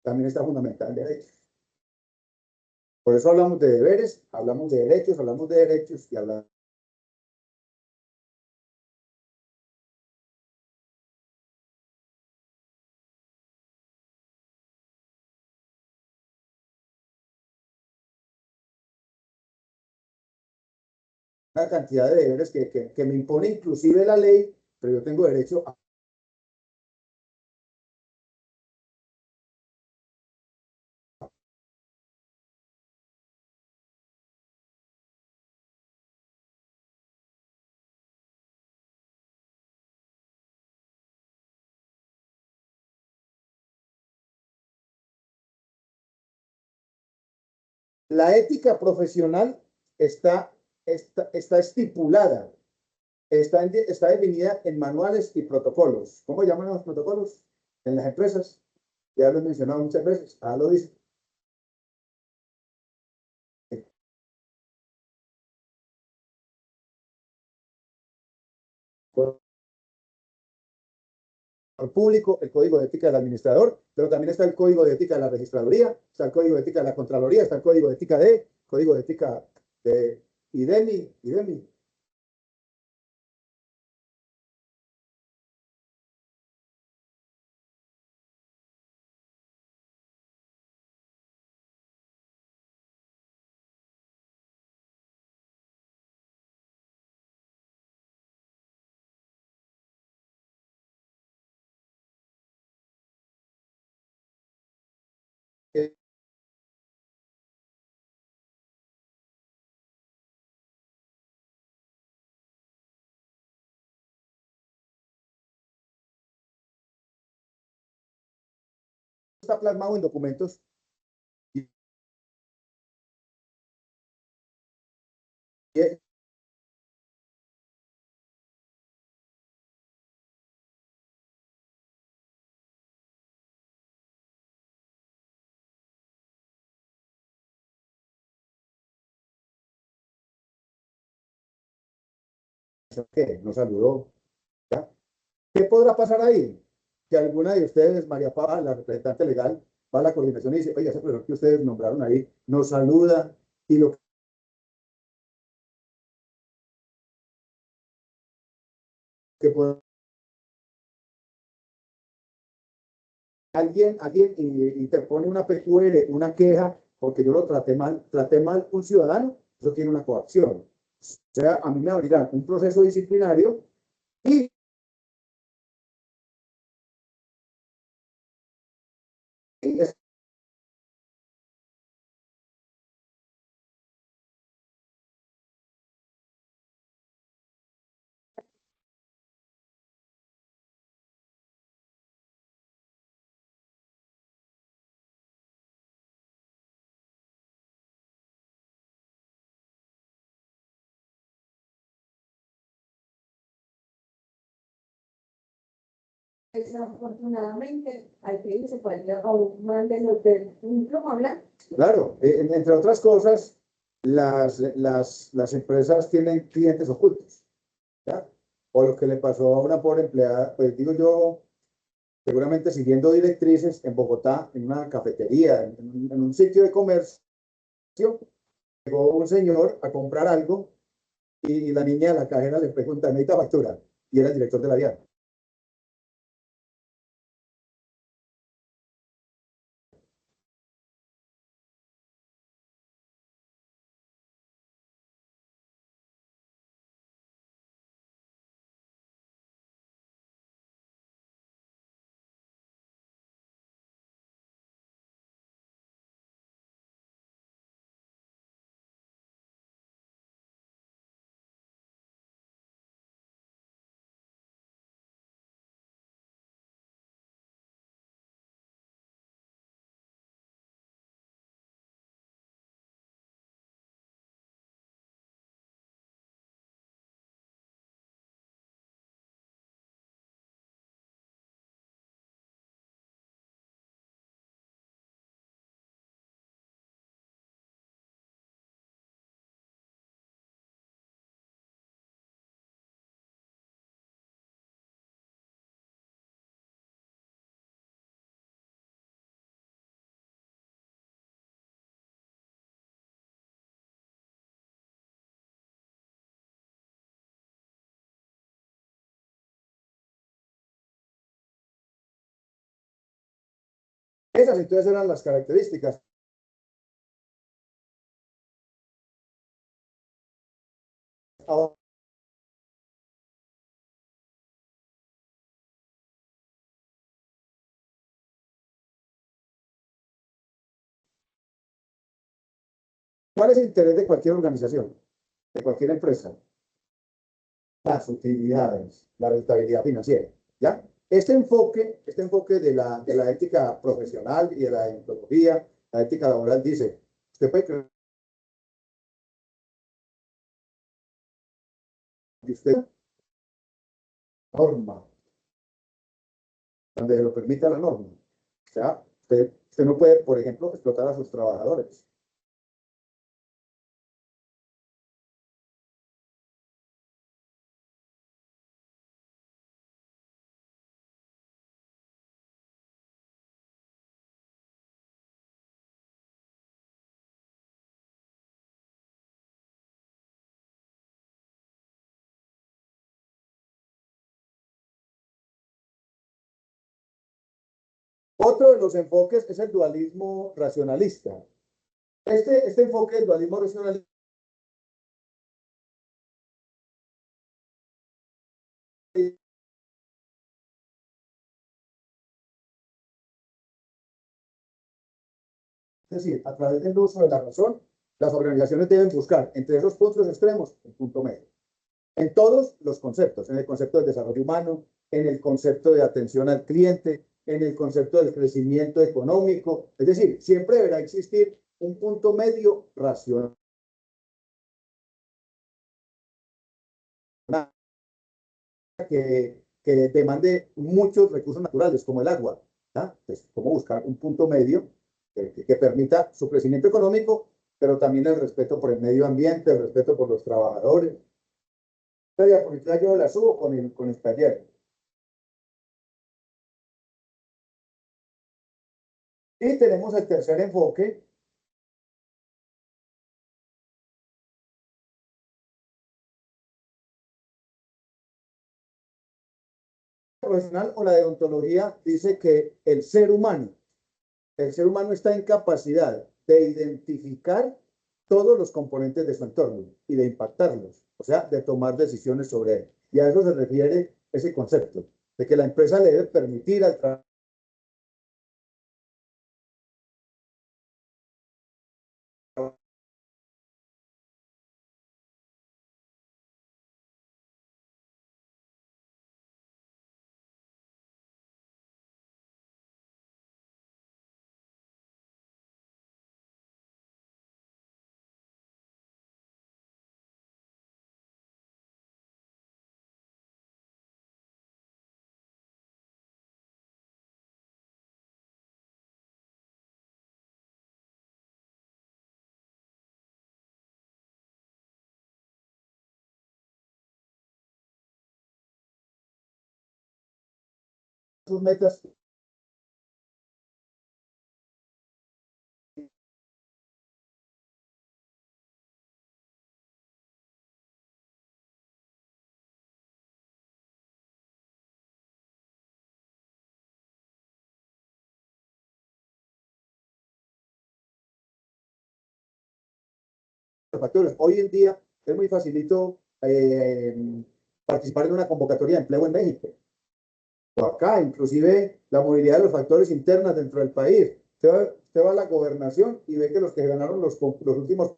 también está fundamentada en derechos. Por eso hablamos de deberes, hablamos de derechos y hablamos. Una cantidad de deberes que me impone inclusive la ley, pero yo tengo derecho a. La ética profesional está estipulada, está definida en manuales y protocolos. ¿Cómo llaman los protocolos? En las empresas. Ya lo he mencionado muchas veces. Lo dice. Público, el código de ética del administrador, pero también está el código de ética de la registraduría, está el código de ética de la contraloría, está el código de ética código de ética de IDEMI. eh, está plasmado en documentos y ¿qué? Nos saludó. ¿Ya? ¿Qué podrá pasar ahí? Que alguna de ustedes, María Paula, la representante legal, va a la coordinación y dice, oiga, ese profesor que ustedes nombraron ahí nos saluda y lo que puede alguien interpone una PQR, una queja, porque yo lo traté mal un ciudadano, eso tiene una coacción. O sea, a mí me abrirán un proceso disciplinario y es Desafortunadamente, hay que irse por el aún más de los del hablar. claro, entre otras cosas, las empresas tienen clientes ocultos, ¿ya? O lo que le pasó a una pobre empleada, pues digo yo, seguramente siguiendo directrices en Bogotá, en una cafetería, en un sitio de comercio, llegó un señor a comprar algo y la niña de la cajera le pregunta, ¿necesita factura? Y era el director de la DIAN. Esas entonces eran las características. Ahora, ¿cuál es el interés de cualquier organización, de cualquier empresa? Las utilidades, la rentabilidad financiera, ¿ya? Este enfoque de la ética profesional y de la deontología, la ética laboral dice, usted puede creer que usted norma, donde lo permita la norma. O sea, usted no puede, por ejemplo, explotar a sus trabajadores. Otro de los enfoques es el dualismo racionalista. Este enfoque del dualismo racionalista Es decir, a través del uso de la razón, las organizaciones deben buscar entre esos puntos extremos un punto medio. En todos los conceptos, en el concepto del desarrollo humano, en el concepto de atención al cliente, en el concepto del crecimiento económico. Es decir, siempre deberá existir un punto medio racional que demande muchos recursos naturales, como el agua. Pues, ¿cómo buscar un punto medio que permita su crecimiento económico, pero también el respeto por el medio ambiente, el respeto por los trabajadores? Esta diapositiva yo la subo con el taller. Y tenemos el tercer enfoque, profesional o la deontología dice que el ser humano está en capacidad de identificar todos los componentes de su entorno y de impactarlos, o sea, de tomar decisiones sobre él. Y a eso se refiere ese concepto, de que la empresa le debe permitir al trabajador sus metas factores. Hoy en día es muy facilito participar en una convocatoria de empleo en México o acá, inclusive la movilidad de los factores internos dentro del país. Usted va a la gobernación y ve que los que ganaron los últimos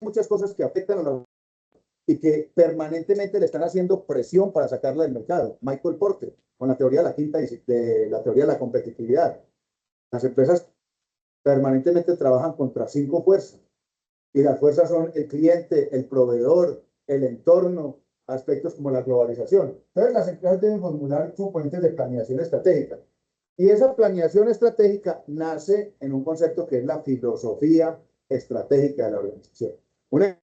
muchas cosas que afectan a la y que permanentemente le están haciendo presión para sacarla del mercado. Michael Porter, con la teoría de la quinta, de la teoría de la competitividad. Las empresas permanentemente trabajan contra 5 fuerzas y las fuerzas son el cliente, el proveedor, el entorno, aspectos como la globalización. Entonces las empresas deben formular componentes de planeación estratégica. Y esa planeación estratégica nace en un concepto que es la filosofía estratégica de la organización. Una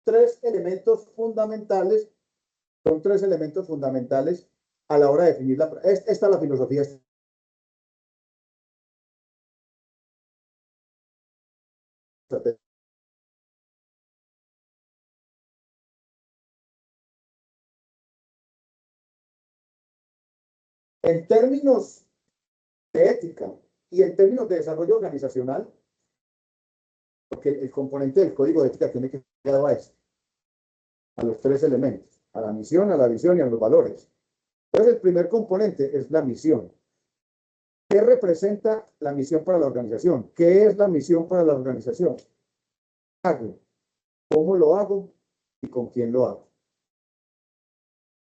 3 elementos fundamentales, son 3 elementos fundamentales a la hora de definir esta es la filosofía estratégica. En términos de ética y en términos de desarrollo organizacional, porque el componente del código de ética tiene que ser a los 3 elementos, a la misión, a la visión y a los valores. Entonces, el primer componente es la misión. ¿Qué representa la misión para la organización? ¿Qué es la misión para la organización? ¿Qué hago? ¿Cómo lo hago? ¿Y con quién lo hago?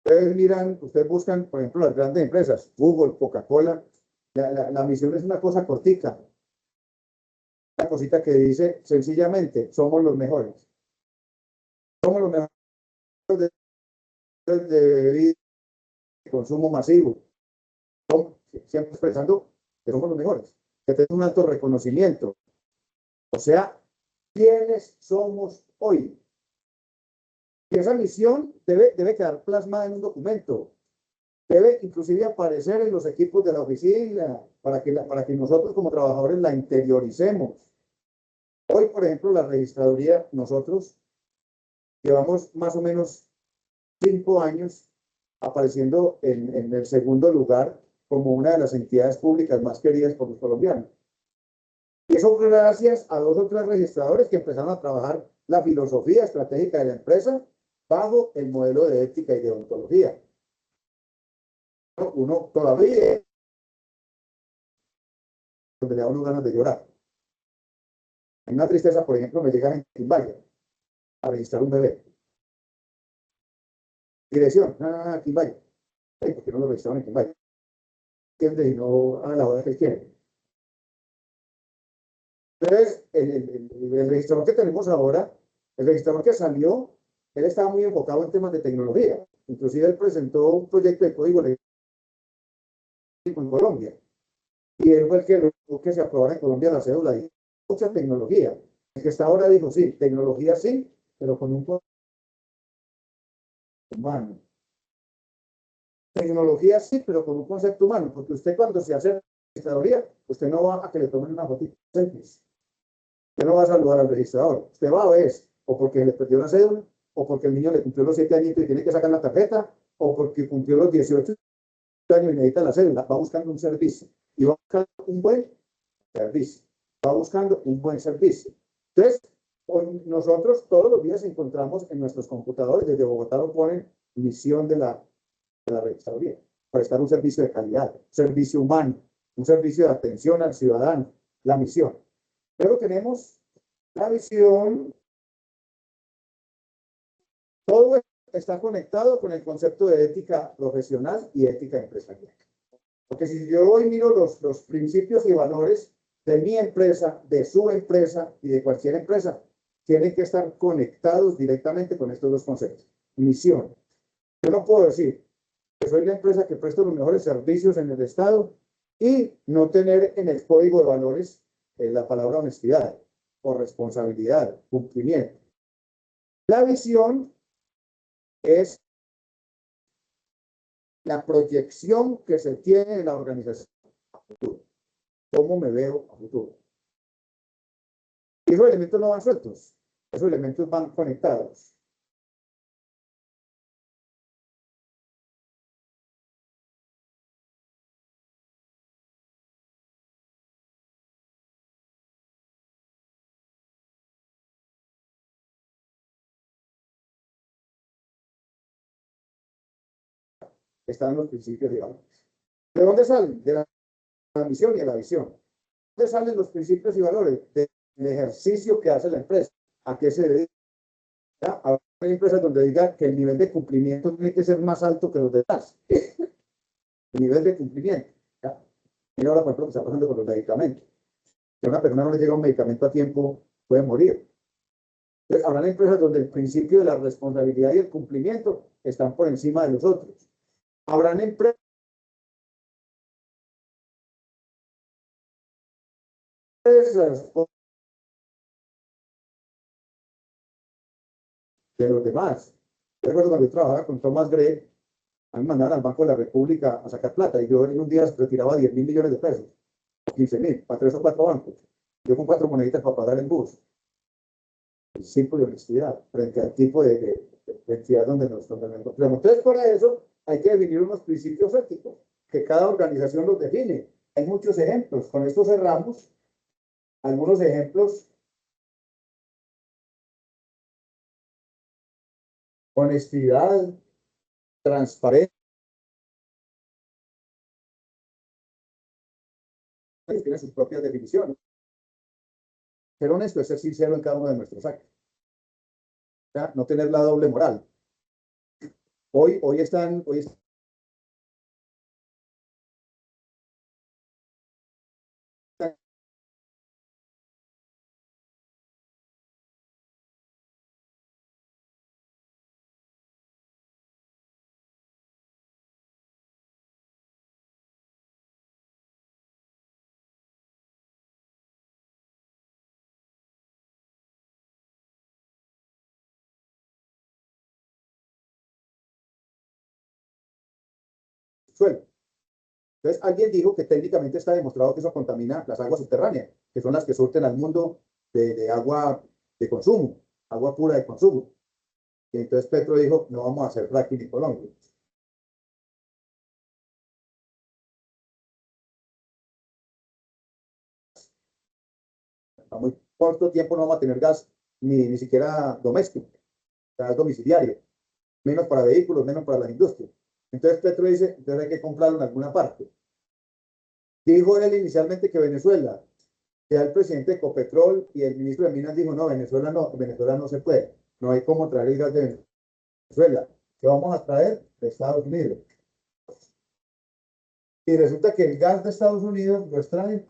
Ustedes miran, ustedes buscan, por ejemplo, las grandes empresas, Google, Coca-Cola, la misión es una cosa cortica, una cosita que dice sencillamente, somos los mejores. Somos los mejores de consumo masivo. Siempre expresando que somos los mejores, que tenemos un alto reconocimiento. O sea, ¿quiénes somos hoy? Y esa misión debe quedar plasmada en un documento. Debe inclusive aparecer en los equipos de la oficina para que nosotros como trabajadores la interioricemos. Hoy, por ejemplo, la registraduría, nosotros llevamos más o menos 5 años apareciendo en el segundo lugar como una de las entidades públicas más queridas por los colombianos. Y eso fue gracias a 2 o 3 registradores que empezaron a trabajar la filosofía estratégica de la empresa bajo el modelo de ética y de ontología. Uno todavía donde le da uno ganas de llorar. Hay una tristeza, por ejemplo, me llega en Quimbaya a registrar un bebé. Dirección, Quimbaya. ¿Por qué no lo registraron en Quimbaya? ¿Entiendes? Y no a la hora que quieren. Entonces, el registrador que tenemos ahora, el registrador que salió, él estaba muy enfocado en temas de tecnología. Inclusive él presentó un proyecto de código legislativo en Colombia. Y él fue el que logró que se aprobara en Colombia la cédula y mucha tecnología. El que está ahora dijo, sí, tecnología sí, pero con un concepto humano. Tecnología sí, pero con un concepto humano, porque usted cuando se hace registraduría, usted no va a que le tomen una fotito selfies. Usted no va a saludar al registrador. Usted va a ver, o porque le perdió la cédula, o porque el niño le cumplió los 7 añitos y tiene que sacar la tarjeta, o porque cumplió los 18 años y necesita la cédula. Va buscando un servicio y va buscando un buen servicio. Va buscando un buen servicio. Entonces, nosotros todos los días encontramos en nuestros computadores, desde Bogotá lo ponen, misión de la registraduría, prestar un servicio de calidad, un servicio humano, un servicio de atención al ciudadano, la misión. Pero tenemos la visión, todo está conectado con el concepto de ética profesional y ética empresarial. Porque si yo hoy miro los principios y valores de mi empresa, de su empresa y de cualquier empresa, tienen que estar conectados directamente con estos 2 conceptos. Misión. Yo no puedo decir que soy la empresa que presta los mejores servicios en el Estado y no tener en el código de valores la palabra honestidad o responsabilidad, cumplimiento. La visión es la proyección que se tiene en la organización a futuro. ¿Cómo me veo a futuro? Y esos elementos no van sueltos, esos elementos van conectados. Están los principios, digamos. ¿De dónde salen? De la misión y de la visión. ¿De dónde salen los principios y valores? Del ejercicio que hace la empresa. ¿A qué se dedica? Hay empresas donde diga que el nivel de cumplimiento tiene que ser más alto que los demás. El nivel de cumplimiento. ¿Ya? Mira ahora, por ejemplo, lo que está pasando con los medicamentos. Si a una persona no le llega un medicamento a tiempo, puede morir. Entonces, habrá empresas donde el principio de la responsabilidad y el cumplimiento están por encima de los otros. Habrán empresas de los demás. Yo recuerdo cuando yo trabajaba con Thomas Gray, a mí me mandaban al Banco de la República a sacar plata y yo en un día retiraba 10.000 millones de pesos, 15.000, para 3 o 4 bancos. Yo con 4 moneditas para pagar el bus. El tipo de honestidad frente al tipo de entidad donde nos encontramos. Entonces, por eso hay que definir unos principios éticos que cada organización los define. Hay muchos ejemplos. Con esto cerramos. Algunos ejemplos: honestidad, transparencia, tiene sus propias definiciones. Ser honesto es ser sincero en cada uno de nuestros actos. O sea, no tener la doble moral. Hoy están Venezuela. Entonces, alguien dijo que técnicamente está demostrado que eso contamina las aguas subterráneas, que son las que surten al mundo de agua de consumo, agua pura de consumo. Y entonces Petro dijo, no vamos a hacer fracking en Colombia. A muy corto tiempo no vamos a tener gas ni siquiera doméstico, gas domiciliario, menos para vehículos, menos para las industrias. Entonces Petro dice, entonces hay que comprarlo en alguna parte. Dijo él inicialmente que Venezuela, ya el presidente de Ecopetrol y el ministro de Minas dijo, no, Venezuela no se puede, no hay cómo traer el gas de Venezuela, que vamos a traer de Estados Unidos. Y resulta que el gas de Estados Unidos lo extraen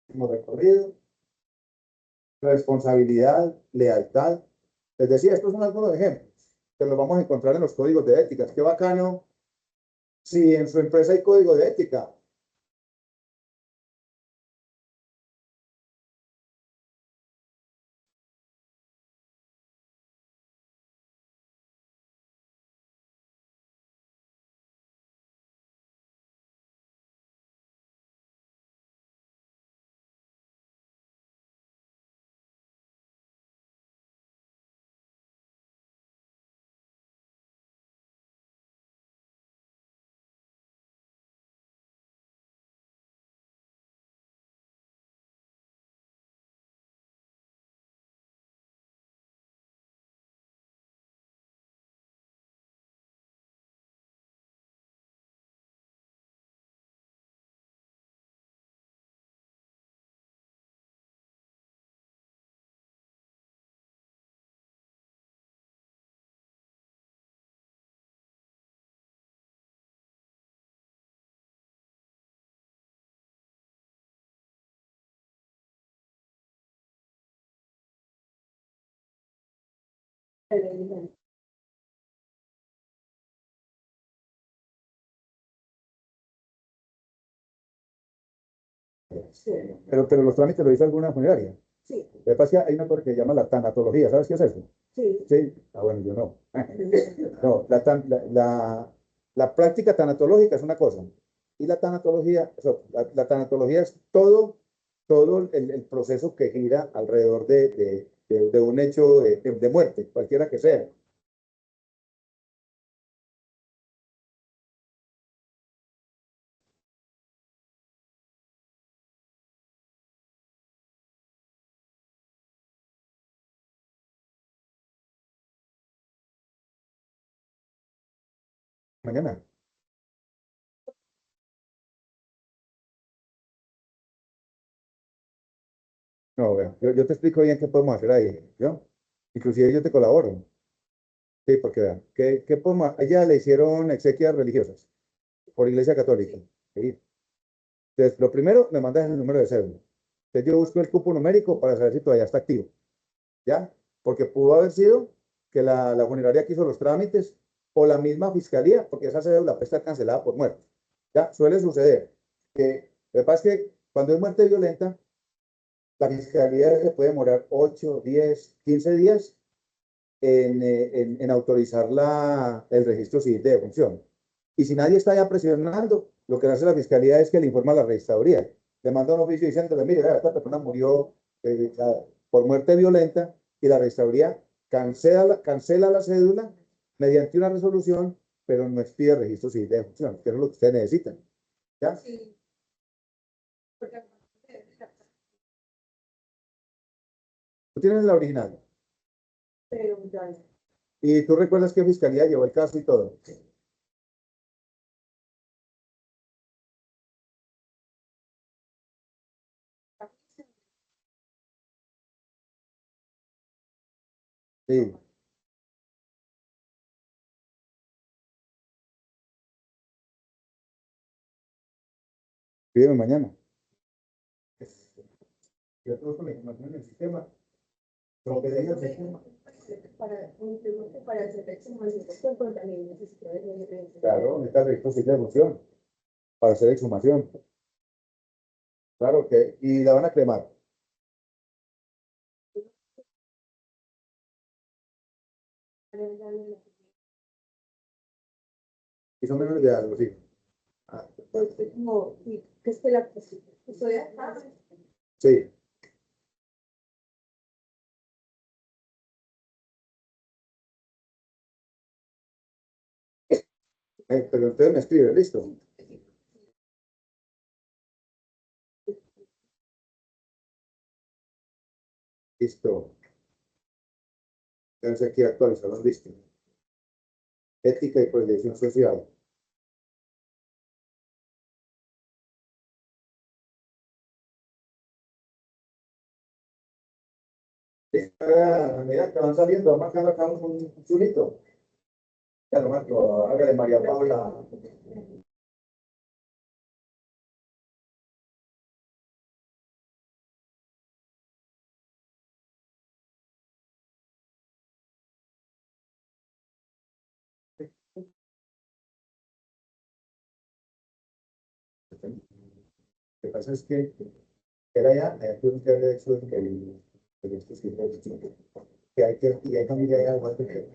como recorrido, responsabilidad, lealtad. Les decía, estos son algunos ejemplos que los vamos a encontrar en los códigos de ética. Qué bacano si en su empresa hay código de ética. Sí. Pero los trámites lo hizo alguna funeraria. Sí, Lo que pasa es que hay una cosa que se llama la tanatología. ¿Sabes qué es eso? sí. Sí. Ah, bueno, yo no. No, la práctica tanatológica es una cosa. Y la tanatología, la tanatología es todo el proceso que gira alrededor de un hecho de muerte, cualquiera que sea. Mañana. No, vea, yo te explico bien qué podemos hacer ahí, ¿yo? Inclusive yo te colaboro. Sí, porque vean, ¿qué podemos? A ella le hicieron exequias religiosas por Iglesia Católica. ¿Sí? Entonces, lo primero, me mandas el número de cédula. Entonces, yo busco el cupo numérico para saber si todavía está activo. ¿Ya? Porque pudo haber sido que la funeraria que hizo los trámites o la misma fiscalía, porque esa cédula puede estar cancelada por muerte. ¿Ya? Suele suceder. Lo que pasa es que cuando es muerte violenta, la fiscalía se puede demorar 8, 10, 15 días en autorizar el registro civil de defunción. Y si nadie está ya presionando, lo que hace la fiscalía es que le informa a la registraduría. Le manda un oficio diciéndole, mire, esta persona murió por muerte violenta y la registraduría cancela la cédula mediante una resolución, pero no expide registro civil de defunción, que es lo que ustedes necesitan. ¿Ya? Sí. Porque Tú tienes la original. pero ya Y tú recuerdas que fiscalía llevó el caso y todo. Sí. Escríbeme mañana. Yo tengo la información en el sistema. Lo que diga el sistema. Para hacer la exhumación, pues también necesito de referencia. Claro, necesitas registro civil de función para hacer exhumación. Claro que, y la van a cremar. Y son menores de edad, los hijos. Ah, Pues como, que es que la estoy acá. sí. Pero usted me escribe, listo. Listo. Entonces aquí actualizamos, listo. Ética y proyección social. Mira que van saliendo, van marcando acá un chulito. Ya lo marco, hágale María Paula. Lo que pasa es que era ya, tuve que haber hecho que hay que, y hay familia ya igual que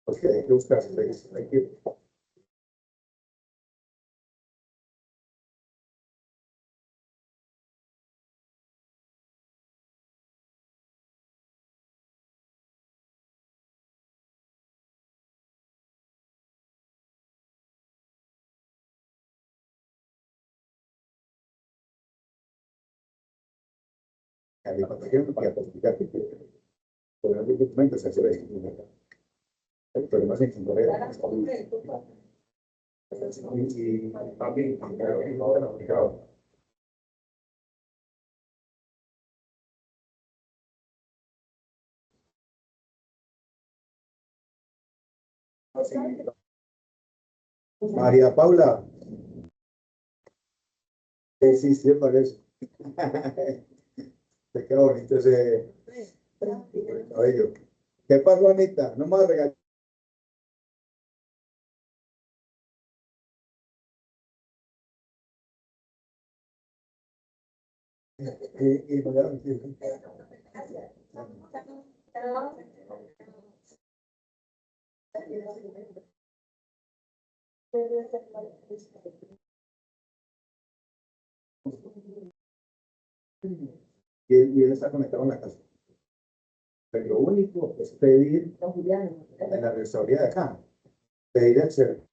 porque hay que buscar, hay que la información para explicar que por el documento se hace el problema es en y también aplicado. María Paula, sí, sí, parece. Te queda bonito ese cabello. ¿Qué pasó, Anita? No me vas a regañar. Y mañana y él está conectado en la casa. Pero lo único es pedir en la registraduría de acá, pedir el servicio.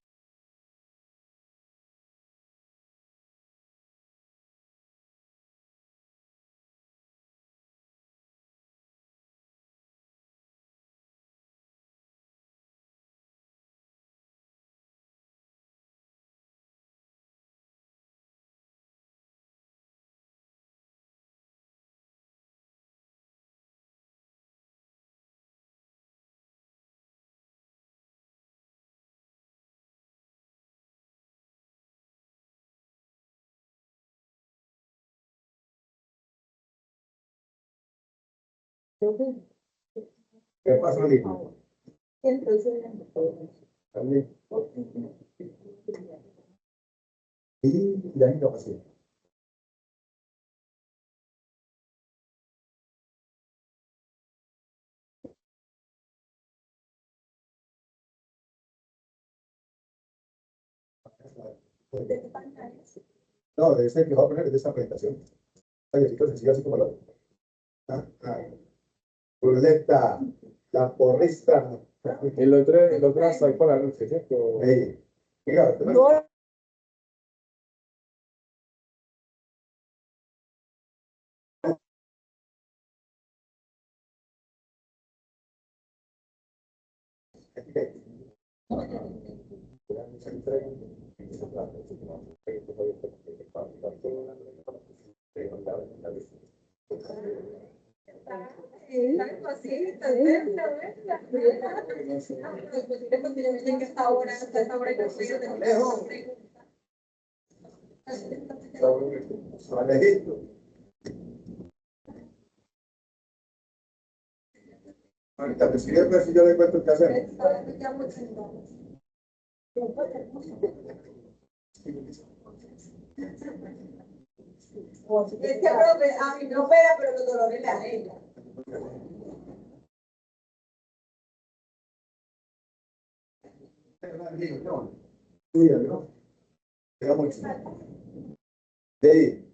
¿Qué pasó, Nico? Entonces, También. Y la incapacidad. No, de ese que va a poner de esa presentación. Oye, chicos, sencillo así como lo. Ruleta, la porrista. El otro hasta para la noche, ¿cierto? Mira, no, Alejito. Ahorita me sigue, pues si yo le cuento qué hacer. Es que, profe, a mí me opera, pero los dolores le arreglan. Sí, ¿no? Queda mucho. Sí.